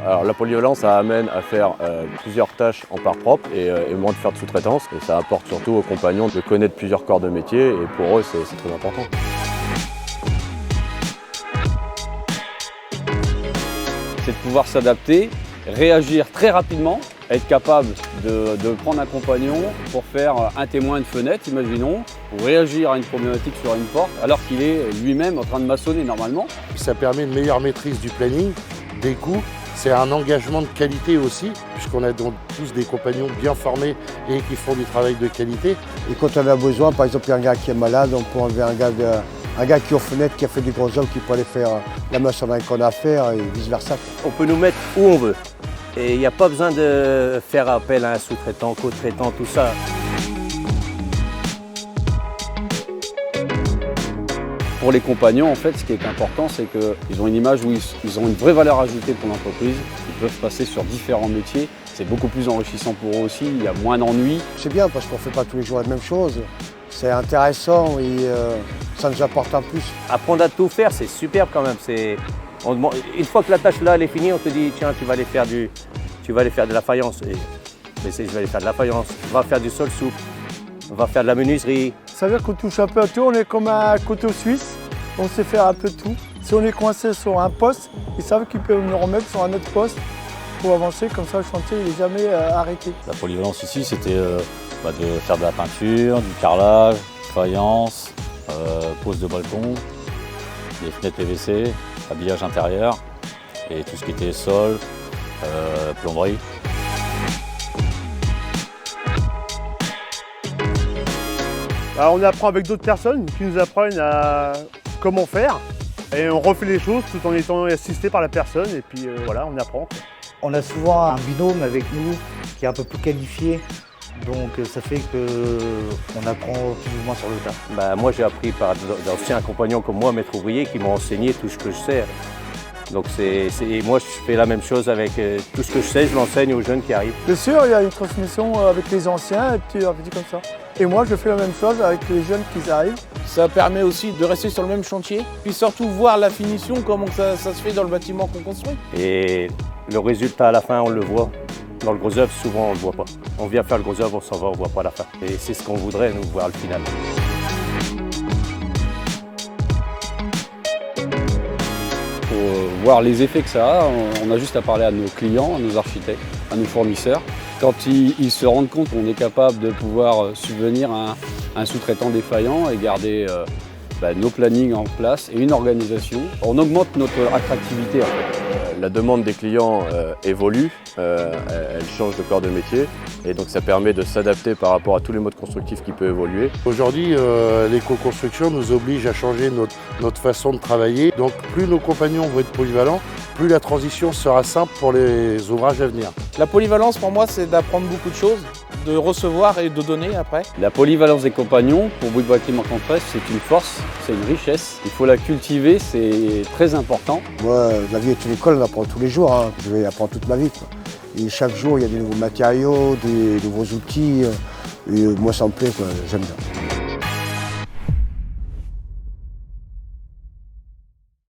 Alors la polyvalence, ça amène à faire plusieurs tâches en part propre et moins de faire de sous-traitance. Et ça apporte surtout aux compagnons de connaître plusieurs corps de métier et pour eux, c'est très important. C'est de pouvoir s'adapter, réagir très rapidement, être capable de prendre un compagnon pour faire un témoin de fenêtre, imaginons, ou réagir à une problématique sur une porte, alors qu'il est lui-même en train de maçonner normalement. Ça permet une meilleure maîtrise du planning, des coûts. C'est un engagement de qualité aussi, puisqu'on a donc tous des compagnons bien formés et qui font du travail de qualité. Et quand on a besoin, par exemple, il y a un gars qui est malade, on peut enlever un gars qui est aux fenêtres, qui a fait des gros œuvres, qui peut aller faire la maçonnerie qu'on a à faire et vice-versa. On peut nous mettre où on veut. Et il n'y a pas besoin de faire appel à un sous-traitant, co-traitant, tout ça. Pour les compagnons, en fait, ce qui est important, c'est qu'ils ont une image où ils ont une vraie valeur ajoutée pour l'entreprise. Ils peuvent passer sur différents métiers. C'est beaucoup plus enrichissant pour eux aussi. Il y a moins d'ennuis. C'est bien parce qu'on ne fait pas tous les jours la même chose. C'est intéressant et ça nous apporte un plus. Apprendre à tout faire, c'est superbe quand même. Une fois que la tâche là elle est finie, on te dit tiens, tu vas aller faire de la faïence. Mais je vais aller faire de la faïence. On va faire du sol souple. On va faire de la menuiserie. Ça veut dire qu'on touche un peu à tout, on est comme un couteau suisse, on sait faire un peu de tout. Si on est coincé sur un poste, ils savent qu'ils peuvent nous remettre sur un autre poste pour avancer, comme ça le chantier n'est jamais arrêté. La polyvalence ici, c'était de faire de la peinture, du carrelage, faïence, pose de balcon, des fenêtres PVC, habillage intérieur et tout ce qui était sol, plomberie. Alors on apprend avec d'autres personnes qui nous apprennent à comment faire et on refait les choses tout en étant assisté par la personne et puis voilà, on apprend. On a souvent un binôme avec nous qui est un peu plus qualifié, donc ça fait qu'on apprend plus ou moins sur le tas. Moi j'ai appris par d'anciens compagnons comme moi, maître ouvrier, qui m'ont enseigné tout ce que je sais. Donc moi je fais la même chose avec tout ce que je sais, je l'enseigne aux jeunes qui arrivent. Bien sûr, il y a une transmission avec les anciens et puis comme ça. Et moi je fais la même chose avec les jeunes qui arrivent. Ça permet aussi de rester sur le même chantier, puis surtout voir la finition, comment ça se fait dans le bâtiment qu'on construit. Et le résultat à la fin, on le voit. Dans le gros œuvre, souvent on ne le voit pas. On vient faire le gros œuvre, on s'en va, on ne voit pas la fin. Et c'est ce qu'on voudrait, nous, voir le final. Pour voir les effets que ça a, on a juste à parler à nos clients, à nos architectes, à nos fournisseurs. Quand ils se rendent compte qu'on est capable de pouvoir subvenir à un sous-traitant défaillant et garder nos plannings en place et une organisation, on augmente notre attractivité en fait. La demande des clients évolue, elle change de corps de métier et donc ça permet de s'adapter par rapport à tous les modes constructifs qui peuvent évoluer. Aujourd'hui, l'éco-construction nous oblige à changer notre façon de travailler. Donc plus nos compagnons vont être polyvalents, plus la transition sera simple pour les ouvrages à venir. La polyvalence pour moi c'est d'apprendre beaucoup de choses, de recevoir et de donner après. La polyvalence des compagnons, pour Bouygues Bâtiment Compresse, c'est une force, c'est une richesse. Il faut la cultiver, c'est très important. Moi, la vie est une école, on apprend tous les jours. Je vais apprendre toute ma vie, quoi. Et chaque jour, il y a des nouveaux matériaux, des nouveaux outils. Et moi, ça me plaît, quoi. J'aime bien.